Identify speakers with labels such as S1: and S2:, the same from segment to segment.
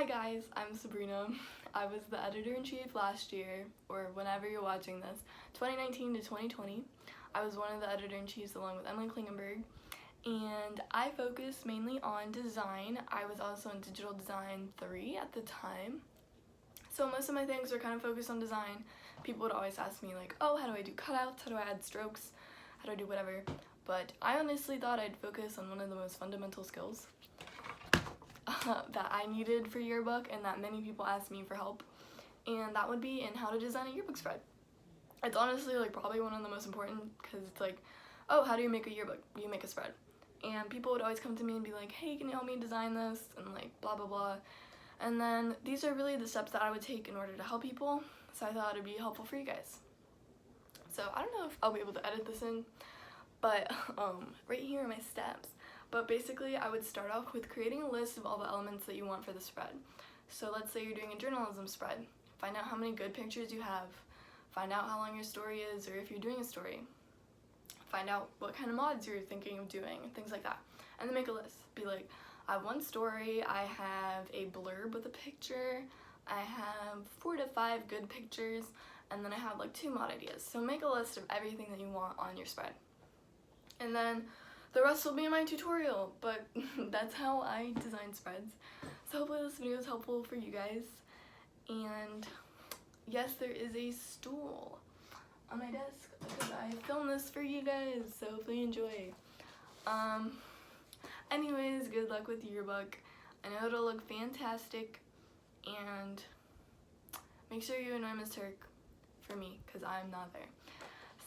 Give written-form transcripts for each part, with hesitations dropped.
S1: Hi guys, I'm Sabrina. I was the editor-in-chief last year, or whenever you're watching this, 2019 to 2020. I was one of the editor-in-chiefs along with Emily Klingenberg, and I focused mainly on design. I was also in Digital Design 3 at the time. So most of my things were kind of focused on design. People would always ask me like, oh, how do I do cutouts? How do I add strokes? How do I do whatever? But I honestly thought I'd focus on one of the most fundamental skills that I needed for yearbook and that many people asked me for help, and that would be in how to design a yearbook spread. It's honestly like probably one of the most important, because it's like, oh, how do you make a yearbook? You make a spread. And people would always come to me and be like, hey, can you help me design this? And like blah blah blah. And then these are really the steps that I would take in order to help people, so I thought it'd be helpful for you guys. So I don't know if I'll be able to edit this in, but right here are my steps. But basically, I would start off with creating a list of all the elements that you want for the spread. So let's say you're doing a journalism spread. Find out how many good pictures you have. Find out how long your story is, or if you're doing a story. Find out what kind of mods you're thinking of doing, things like that. And then make a list. Be like, I have one story, I have a blurb with a picture, I have 4 to 5 good pictures, and then I have like 2 mod ideas. So make a list of everything that you want on your spread. And then the rest will be in my tutorial, but that's how I design spreads. So hopefully this video is helpful for you guys. And yes, there is a stool on my desk because I filmed this for you guys, so hopefully you enjoy. Anyways, good luck with your yearbook. I know it'll look fantastic, and make sure you annoy Ms. Turk for me, because I'm not there.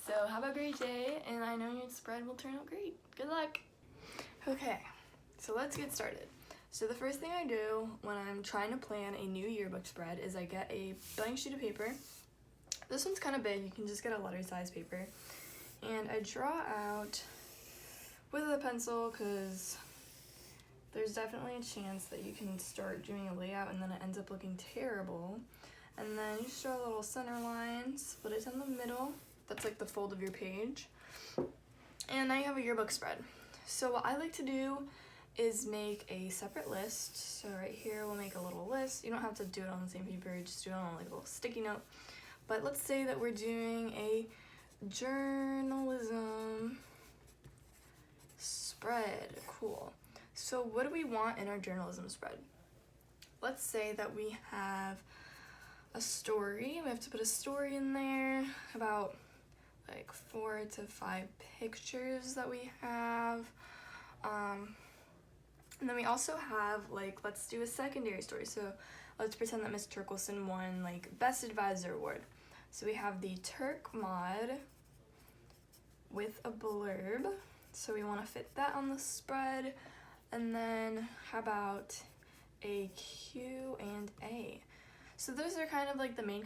S1: So have a great day, and I know your spread will turn out great. Good luck! Okay, so let's get started. So the first thing I do when I'm trying to plan a new yearbook spread is I get a blank sheet of paper. This one's kind of big, you can just get a letter size paper. And I draw out with a pencil, because there's definitely a chance that you can start doing a layout and then it ends up looking terrible. And then you just draw a little center line, split it in the middle. That's like the fold of your page. And now you have a yearbook spread. So what I like to do is make a separate list. So right here we'll make a little list. You don't have to do it on the same paper, just do it on like a little sticky note. But let's say that we're doing a journalism spread. Cool. So what do we want in our journalism spread? Let's say that we have a story. We have to put a story in there about like 4 to 5 pictures that we have. And then we also have, like, let's do a secondary story. So let's pretend that Miss Turkelson won like Best Advisor Award. So we have the Turk mod with a blurb. So we want to fit that on the spread. And then how about a Q&A? So those are kind of like the main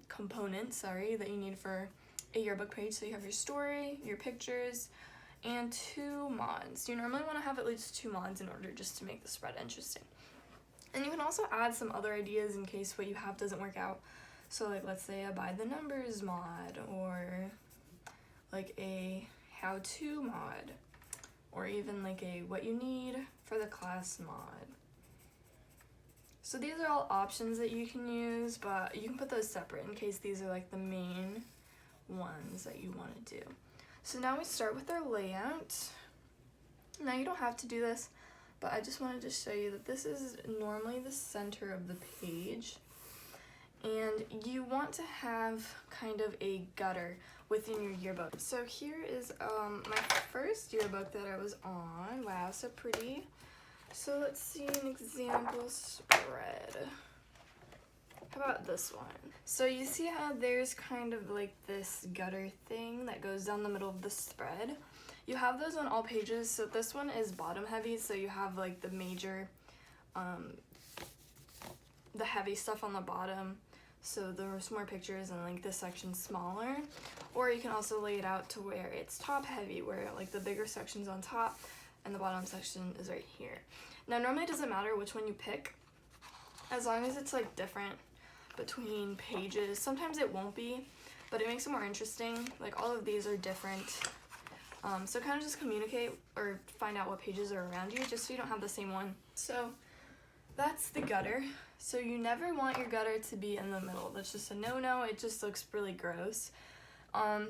S1: components that you need for a yearbook page. So you have your story, your pictures, and 2 mods. You normally want to have at least 2 mods in order just to make the spread interesting. And you can also add some other ideas in case what you have doesn't work out. So like let's say a by the numbers mod, or like a how-to mod, or even like a what you need for the class mod. So these are all options that you can use, but you can put those separate in case these are like the main ones that you want to do. So now we start with our layout. Now you don't have to do this, but I just wanted to show you that this is normally the center of the page. And you want to have kind of a gutter within your yearbook. So here is my first yearbook that I was on. Wow, so pretty. So let's see an example spread. How about this one? So you see how there's kind of like this gutter thing that goes down the middle of the spread? You have those on all pages. So this one is bottom heavy, so you have like the major, the heavy stuff on the bottom. So there's more pictures and like this section's smaller. Or you can also lay it out to where it's top heavy, where like the bigger section's on top and the bottom section is right here. Now normally it doesn't matter which one you pick, as long as it's like different between pages. Sometimes it won't be, but it makes it more interesting. Like all of these are different. So kind of just communicate or find out what pages are around you, just so you don't have the same one. So that's the gutter. So you never want your gutter to be in the middle. That's just a no-no. It just looks really gross.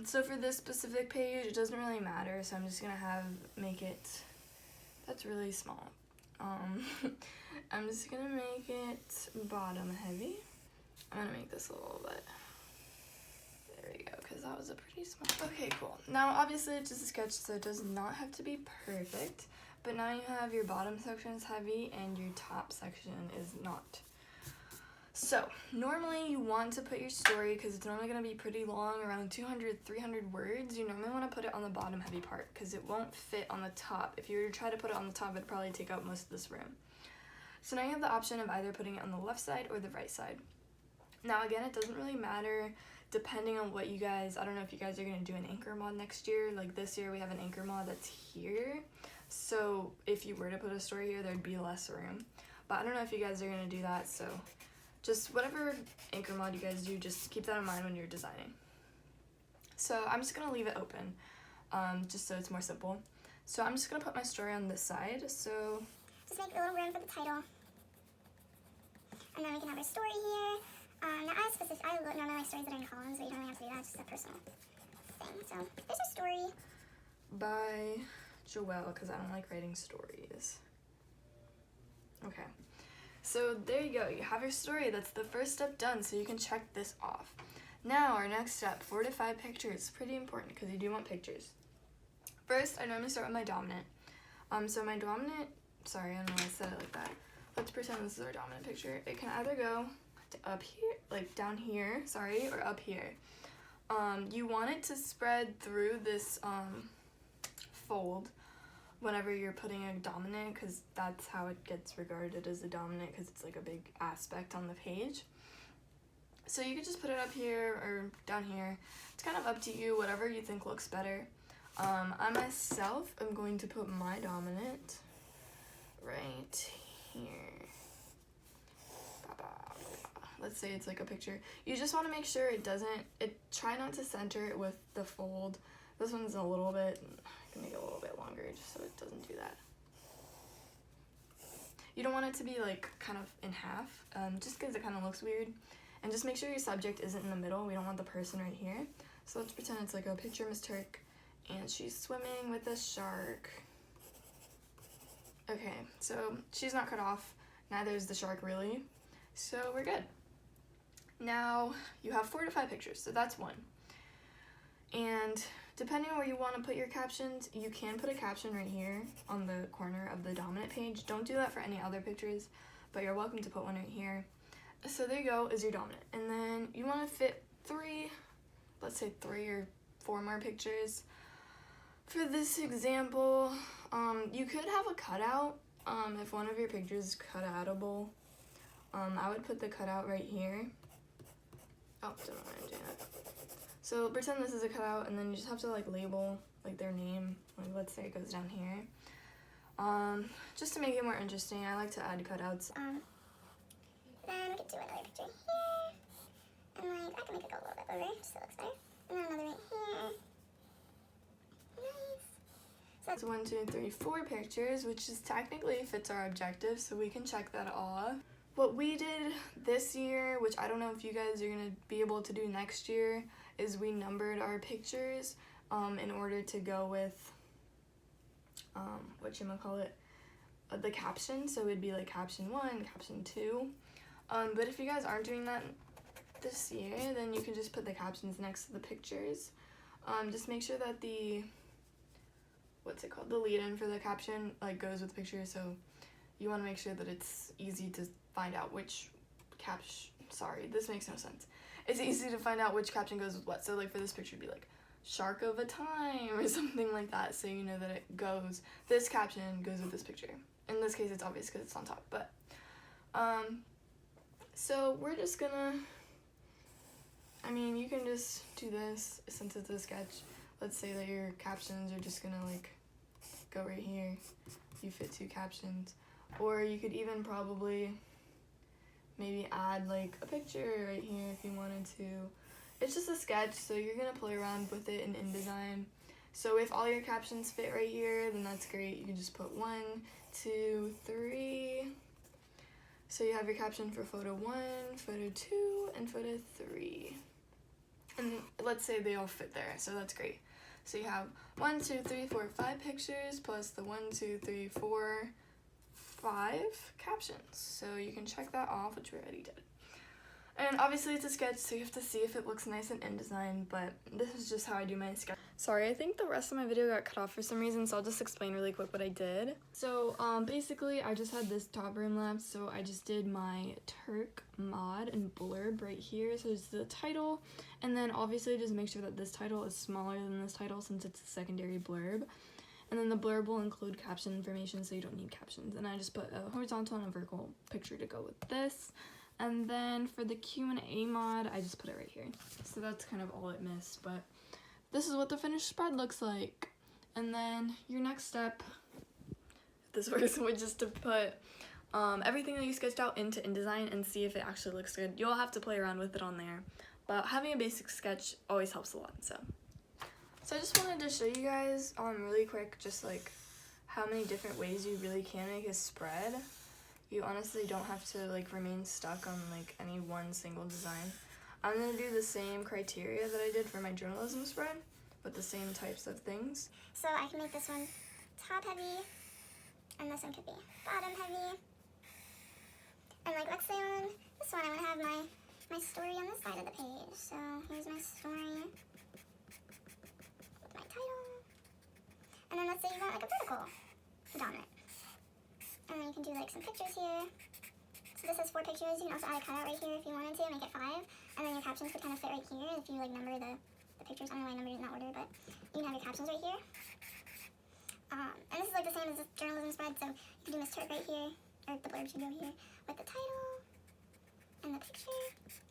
S1: So for this specific page, it doesn't really matter. So I'm just gonna make it, that's really small. I'm just gonna make it bottom heavy. I'm gonna make this a little bit. There we go, because that was a pretty small. Okay, cool. Now obviously it's just a sketch, so it does not have to be perfect. But now you have your bottom section is heavy and your top section is not. So normally you want to put your story, because it's normally going to be pretty long, around 200-300 words. You normally want to put it on the bottom heavy part because it won't fit on the top. If you were to try to put it on the top, it'd probably take up most of this room. So now you have the option of either putting it on the left side or the right side. Now again, it doesn't really matter depending on what you guys, I don't know if you guys are going to do an anchor mod next year. Like this year we have an anchor mod that's here. So if you were to put a story here, there'd be less room. But I don't know if you guys are going to do that, so just whatever anchor mod you guys do, just keep that in mind when you're designing. So I'm just going to leave it open, just so it's more simple. So I'm just going to put my story on this side. So
S2: just make a little room for the title. And then we can have our story here. Now I normally like stories that are in columns, but you don't really have to do that, it's just a personal thing. So there's a story.
S1: By Joelle, because I don't like writing stories. Okay. So there you go, you have your story. That's the first step done, so you can check this off. Now our next step, 4 to 5 pictures. Pretty important because you do want pictures. First, I normally start with my dominant. So my dominant, sorry, I don't know why I said it like that. Let's pretend this is our dominant picture. It can either go to up here, like down here, sorry, or up here. You want it to spread through this fold whenever you're putting a dominant, because that's how it gets regarded as a dominant, because it's like a big aspect on the page. So you could just put it up here or down here. It's kind of up to you, whatever you think looks better. I myself am going to put my dominant right here. Let's say it's like a picture. You just want to make sure try not to center it with the fold. This one's a little bit, I can make it a little bit longer just so it doesn't do that. You don't want it to be like kind of in half, just because it kind of looks weird. And just make sure your subject isn't in the middle. We don't want the person right here. So let's pretend it's like a picture of Miss Turk and she's swimming with a shark. Okay, so she's not cut off, neither is the shark really. So we're good. Now you have 4 to 5 pictures, so that's one. And depending on where you want to put your captions, you can put a caption right here on the corner of the dominant page. Don't do that for any other pictures, but you're welcome to put one right here. So there you go, is your dominant. And then you want to fit 3, let's say 3 or 4 more pictures. For this example, you could have a cutout if one of your pictures is cut-outable. I would put the cutout right here. Oh, don't know why I'm doing that. So pretend this is a cutout, and then you just have to like label like their name. Like let's say it goes down here. Just to make it more interesting, I like to add cutouts.
S2: Then we could do another picture here. And like I can make it go a little bit over just so it looks better. And then another right here. Nice. So
S1: that's 1, 2, 3, 4 pictures, which is technically fits our objective, so we can check that off. What we did this year, which I don't know if you guys are going to be able to do next year, is we numbered our pictures in order to go with, the caption. So it'd be like caption 1, caption 2. But if you guys aren't doing that this year, then you can just put the captions next to the pictures. Just make sure that the lead-in for the caption goes with the picture, so you want to make sure that it's easy to find out which this makes no sense. It's easy to find out which caption goes with what. So like for this picture, it'd be like shark of a time or something like that, so you know that this caption goes with this picture. In this case, it's obvious because it's on top, but so we're just gonna, you can just do this since it's a sketch. Let's say that your captions are just gonna go right here. You fit 2 captions, or you could even probably maybe add a picture right here if you wanted to. It's just a sketch, so you're gonna play around with it in InDesign. So if all your captions fit right here, then that's great. You can just put 1, 2, 3. So you have your caption for photo 1, photo 2, and photo 3. And let's say they all fit there, so that's great. So you have 1, 2, 3, 4, 5 pictures plus the 1, 2, 3, 4, 5 captions. So you can check that off, which we already did. And obviously it's a sketch, so you have to see if it looks nice in InDesign, but this is just how I do my sketch. Sorry, I think the rest of my video got cut off for some reason, so I'll just explain really quick what I did. So basically I just had this top room left, so I just did my Turk mod and blurb right here. So it's the title, and then obviously just make sure that this title is smaller than this title since it's a secondary blurb. And then the blurb will include caption information, so you don't need captions. And I just put a horizontal and a vertical picture to go with this. And then for the Q&A mod, I just put it right here. So that's kind of all it missed, but this is what the finished spread looks like. And then your next step, if this works, would just to put everything that you sketched out into InDesign and see if it actually looks good. You'll have to play around with it on there, but having a basic sketch always helps a lot. So I just wanted to show you guys really quick just like how many different ways you really can make a spread. You honestly don't have to like remain stuck on like any one single design. I'm gonna do the same criteria that I did for my journalism spread with the same types of things.
S2: So I can make this one top heavy, and this one could be bottom heavy. And like let's say on this one I want to have my story on this side of the page. So here's my story with my title. And then let's say you want like a vertical predominant. And then you can do like some pictures here. So this has 4 pictures. You can also add a cutout right here if you wanted to, make it 5. And then your captions could kind of fit right here if you like number the pictures. I don't know why I numbered it in that order, but you can have your captions right here. And this is like the same as the journalism spread, so you can do Miss Turk right here, or the blurb should go here, with the title and the picture.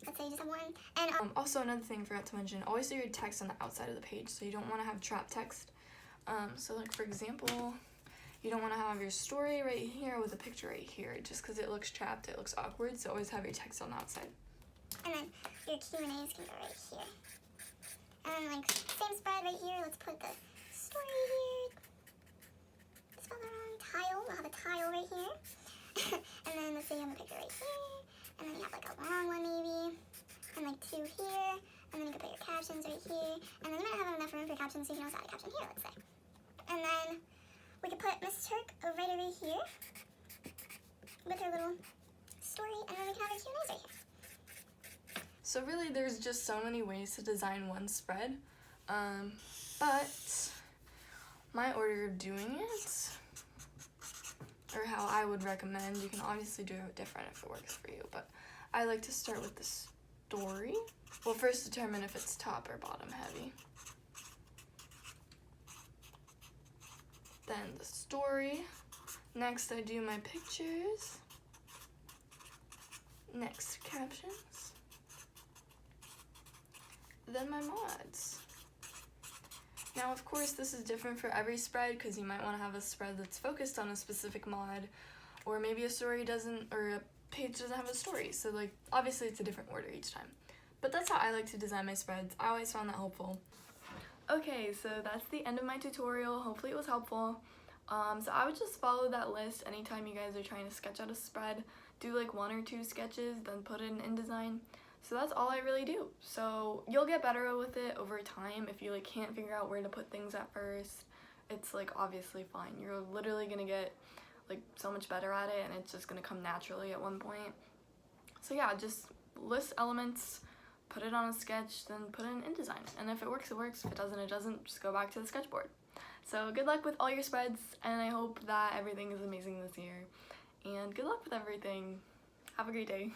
S2: Let's say you just have one. And
S1: also another thing I forgot to mention, always do your text on the outside of the page, so you don't want to have trap text. So like for example, you don't want to have your story right here with a picture right here, just because it looks trapped, it looks awkward, so always have your text on the outside.
S2: And then your Q&As can go right here. And then like same spread right here, let's put the story here. Spell the wrong tile, we'll have a tile right here. And then let's say you have a picture right here. And then you have like a long one maybe. And like 2 here. And then you can put your captions right here. And then you might have enough room for captions, so you can also add a caption here, let's say. And then we could put Miss Turk right over here with her little story, and then we can have our Q&As right here.
S1: So really there's just so many ways to design one spread, but my order of doing it, or how I would recommend, you can obviously do it different if it works for you, but I like to start with the story. Well, first determine if it's top or bottom heavy. Then the story. Next I do my pictures. Next captions. Then my mods. Now of course this is different for every spread because you might want to have a spread that's focused on a specific mod, or maybe a story doesn't, or a page doesn't have a story, so like obviously it's a different order each time. But that's how I like to design my spreads. I always found that helpful. Okay, so that's the end of my tutorial. Hopefully it was helpful. So I would just follow that list anytime you guys are trying to sketch out a spread. Do like 1 or 2 sketches, then put it in InDesign. So that's all I really do. So you'll get better with it over time. If you like can't figure out where to put things at first, it's like obviously fine. You're literally gonna get like so much better at it, and it's just gonna come naturally at one point. So yeah, just list elements, put it on a sketch, then put it in InDesign. And if it works, it works. If it doesn't, it doesn't. Just go back to the sketchboard. So good luck with all your spreads, and I hope that everything is amazing this year. And good luck with everything. Have a great day.